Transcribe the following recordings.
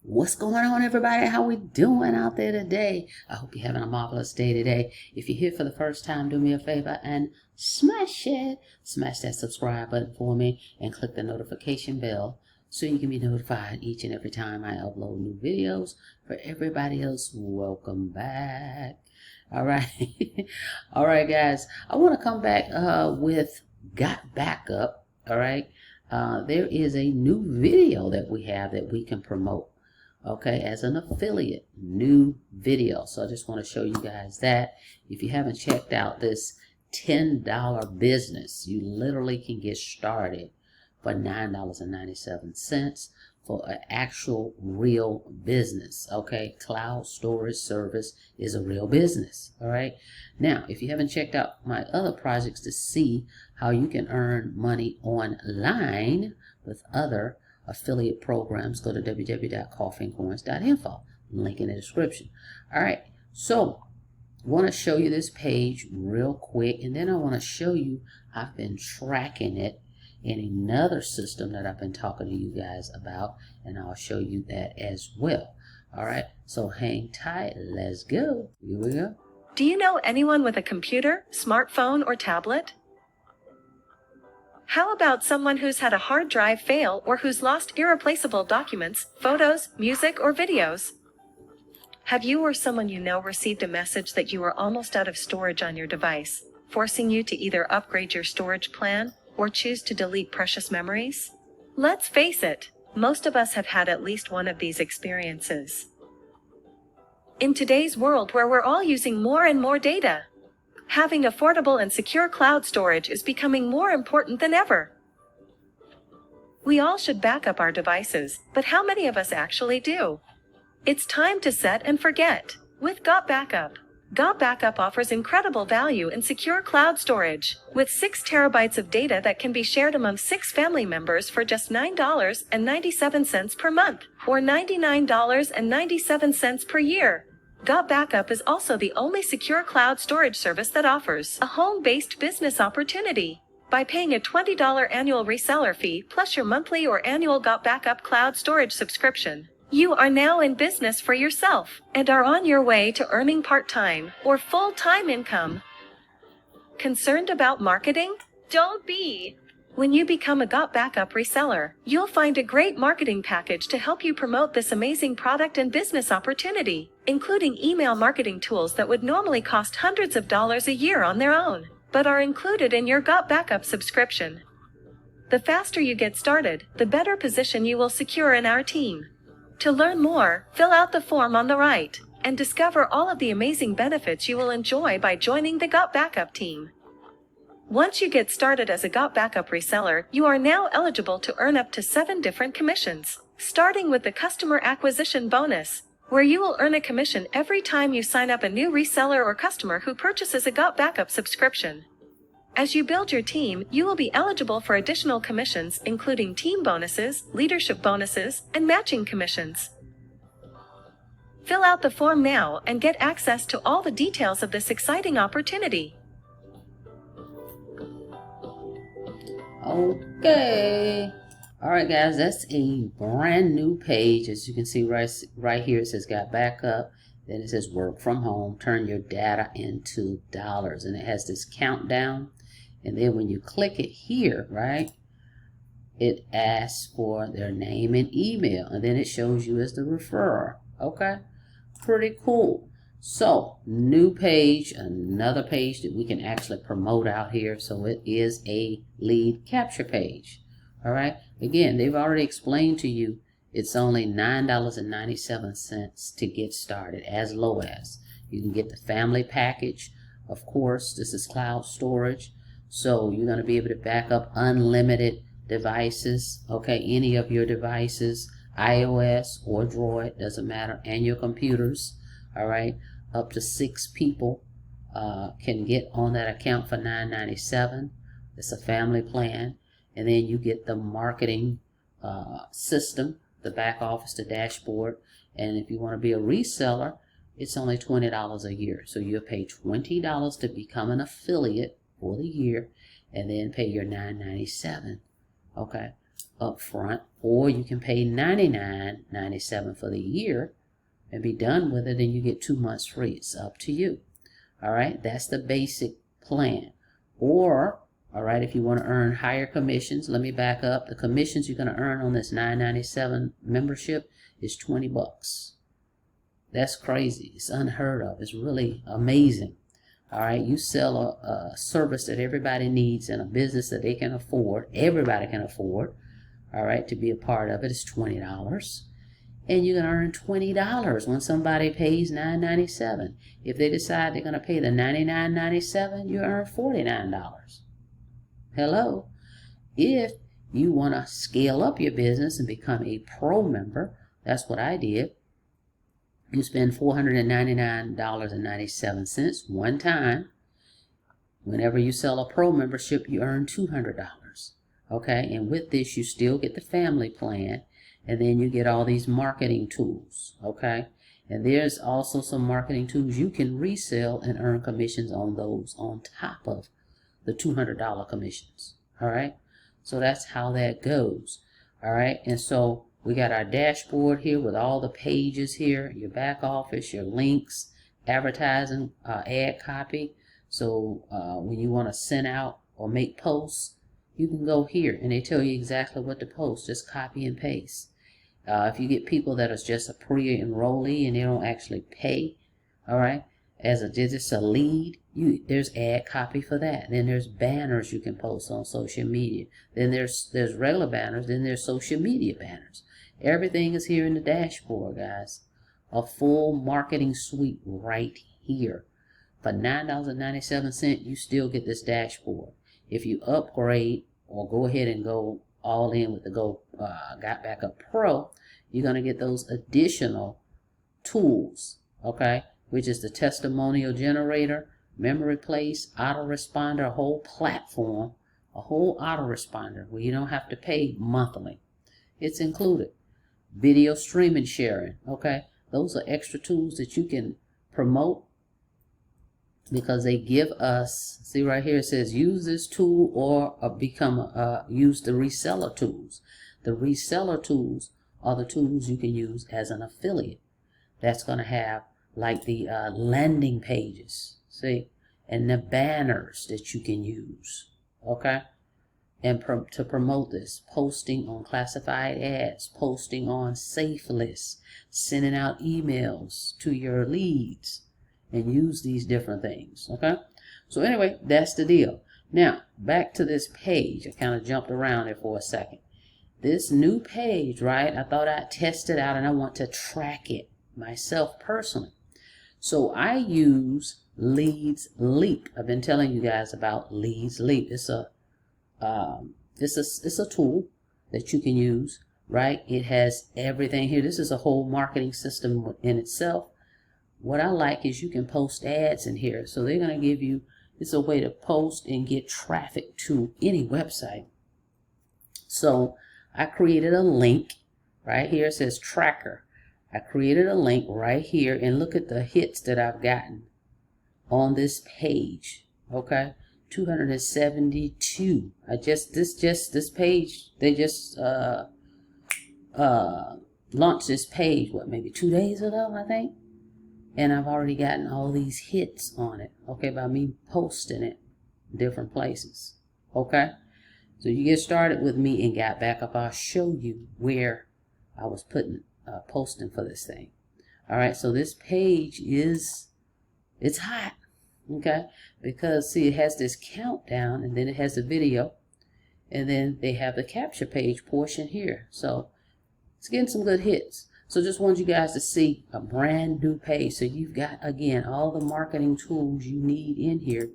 What's going on, everybody? How we doing out there today? I hope you're having a marvelous day today. If you're here for the first time, do me a favor and smash that subscribe button for me and click the notification bell so you can be notified each and every time I upload new videos. For everybody else, welcome back. All right. All right, guys. I want to come back with Gotbackup. All right. There is a new video that we have that we can promote. Okay, as an affiliate, new video. So I just want to show you guys that. If you haven't checked out this $10 business, you literally can get started for $9.97 for an actual real business. Okay, cloud storage service is a real business. All right. Now, if you haven't checked out my other projects to see how you can earn money online with other affiliate programs, go to www.coffeeandcoins.info. Link in the description. All right, so I want to show you this page real quick, and then I want to show you I've been tracking it in another system that I've been talking to you guys about, and I'll show you that as well. All right, so hang tight. Let's go. Here we go. Do you know anyone with a computer, smartphone, or tablet? How about someone who's had a hard drive fail or who's lost irreplaceable documents, photos, music, or videos? Have you or someone you know received a message that you are almost out of storage on your device, forcing you to either upgrade your storage plan or choose to delete precious memories? Let's face it, most of us have had at least one of these experiences. In today's world where we're all using more and more data, having affordable and secure cloud storage is becoming more important than ever. We all should back up our devices, but how many of us actually do? It's time to set and forget with Gotbackup. Gotbackup offers incredible value in secure cloud storage, with 6 terabytes of data that can be shared among 6 family members for just $9.97 per month, or $99.97 per year. Gotbackup is also the only secure cloud storage service that offers a home-based business opportunity. By paying a $20 annual reseller fee plus your monthly or annual Gotbackup cloud storage subscription, you are now in business for yourself and are on your way to earning part-time or full-time income. Concerned about marketing? Don't be! When you become a Gotbackup reseller, you'll find a great marketing package to help you promote this amazing product and business opportunity, including email marketing tools that would normally cost hundreds of dollars a year on their own, but are included in your Gotbackup subscription. The faster you get started, the better position you will secure in our team. To learn more, fill out the form on the right and discover all of the amazing benefits you will enjoy by joining the Gotbackup team. Once you get started as a Gotbackup reseller, you are now eligible to earn up to 7 different commissions, starting with the customer acquisition bonus, where you will earn a commission every time you sign up a new reseller or customer who purchases a Gotbackup subscription. As you build your team, you will be eligible for additional commissions, including team bonuses, leadership bonuses, and matching commissions. Fill out the form now and get access to all the details of this exciting opportunity. Okay. All right, guys, that's a brand new page. As you can see right here, it says Gotbackup. Then it says work from home, turn your data into dollars. And it has this countdown. And then when you click it here, right, it asks for their name and email. And then it shows you as the referrer. Okay, pretty cool. So, new page, another page that we can actually promote out here. So it is a lead capture page. All right. Again, they've already explained to you it's only $9.97 to get started, as low as. You can get the family package. Of course, this is cloud storage. So you're going to be able to back up unlimited devices. Okay, any of your devices, iOS or Droid, doesn't matter, and your computers. All right, up to 6 people can get on that account for $9.97. It's a family plan. And then you get the marketing system, the back office, the dashboard. And if you want to be a reseller, it's only $20 a year. So you'll pay $20 to become an affiliate for the year and then pay your $9.97. Okay. up front, or you can pay $99.97 for the year and be done with it, and you get 2 months free. It's up to you. All right, that's the basic plan. Or, all right, if you want to earn higher commissions, let me back up. The commissions you're going to earn on this $9.97 membership is $20. That's crazy. It's unheard of. It's really amazing. All right, you sell a service that everybody needs in a business that they can afford. Everybody can afford. All right, to be a part of it is $20. And you can earn $20 when somebody pays $9.97. If they decide they're going to pay the $99.97, you earn $49. Hello. If you want to scale up your business and become a pro member, that's what I did. You spend $499.97 one time. Whenever you sell a pro membership, you earn $200. Okay, and with this, you still get the family plan. And then you get all these marketing tools, okay? And there's also some marketing tools you can resell and earn commissions on those on top of the $200 commissions, all right? So that's how that goes, all right? And so we got our dashboard here with all the pages here, your back office, your links, advertising, ad copy. So when you want to send out or make posts, you can go here and they tell you exactly what to post. Just copy and paste. If you get people that is just a pre-enrollee and they don't actually pay, all right, as just a lead, there's ad copy for that. Then there's banners you can post on social media. Then there's regular banners. Then there's social media banners. Everything is here in the dashboard, guys. A full marketing suite right here. For $9.97, you still get this dashboard. If you upgrade or go ahead and go all in with the Gotbackup Pro, you're going to get those additional tools, okay, which is the Testimonial Generator, Memory Place, Autoresponder, a whole platform, a whole autoresponder where you don't have to pay monthly. It's included. Video streaming sharing, okay, those are extra tools that you can promote because they give us, see right here, it says use this tool or use the reseller tools. The reseller tools are the tools you can use as an affiliate. That's going to have like the landing pages, see, and the banners that you can use, okay, and to promote this, posting on classified ads, posting on safe lists, sending out emails to your leads, and use these different things, okay? So anyway, that's the deal. Now, back to this page. I kind of jumped around there for a second. This new page, right, I thought I'd test it out and I want to track it myself personally. So I use Leads Leap. I've been telling you guys about Leads Leap. It's a tool that you can use, right? It has everything here. This is a whole marketing system in itself. What I like is you can post ads in here. So they're going to give you, it's a way to post and get traffic to any website. So I created a link right here. It says tracker. I created a link right here and look at the hits that I've gotten on this page. Okay. 272. This page, they just launched this page, what, maybe 2 days ago, I think? And I've already gotten all these hits on it, okay, by me posting it in different places, okay? So you get started with me in Gotbackup. I'll show you where I was posting for this thing. All right, so this page it's hot, okay? Because, see, it has this countdown, and then it has the video, and then they have the capture page portion here. So it's getting some good hits. So just want you guys to see a brand new page. So you've got, again, all the marketing tools you need in here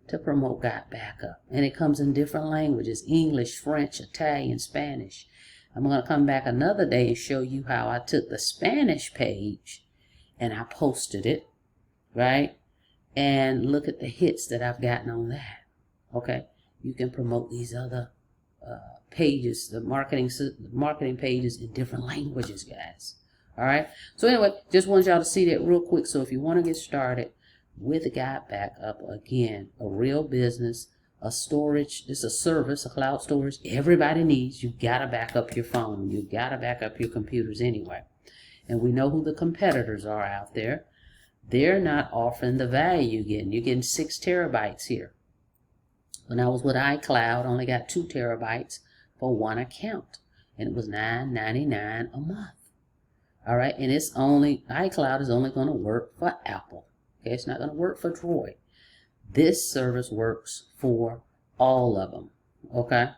to promote Gotbackup. And it comes in different languages: English, French, Italian, Spanish. I'm going to come back another day and show you how I took the Spanish page and I posted it, right? And look at the hits that I've gotten on that, okay? You can promote these other pages, the marketing pages in different languages, guys. All right. So anyway, just wanted y'all to see that real quick. So if you want to get started with Gotbackup, again, a real business, a storage, it's a service, a cloud storage everybody needs. You gotta back up your phone. You gotta back up your computers anyway. And we know who the competitors are out there. They're not offering the value you're getting. You're getting 6 terabytes here. When I was with iCloud, I only got 2 terabytes for one account, and it was $9.99 a month. All right, and it's only, iCloud is only going to work for Apple. Okay, it's not going to work for Droid. This service works for all of them. Okay,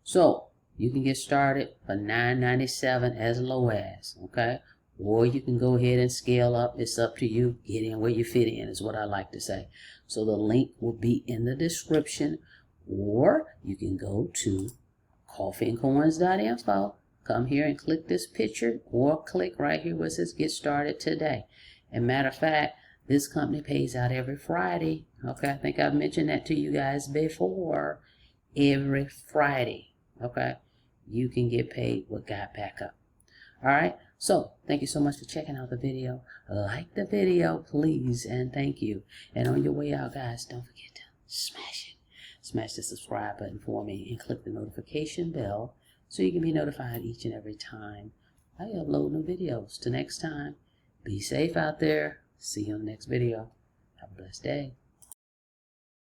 so you can get started for $9.97 as low as. Okay, or you can go ahead and scale up. It's up to you. Get in where you fit in is what I like to say. So the link will be in the description, or you can go to coffeeandcoins.info. Come here and click this picture, or click right here where it says get started today. And matter of fact, this company pays out every Friday. Okay, I think I've mentioned that to you guys before. Every Friday, okay, you can get paid with Gotbackup. All right, so thank you so much for checking out the video. Like the video, please, and thank you. And on your way out, guys, don't forget to smash it. Smash the subscribe button for me and click the notification bell so you can be notified each and every time I upload new videos. Till next time, be safe out there. See you on the next video. Have a blessed day.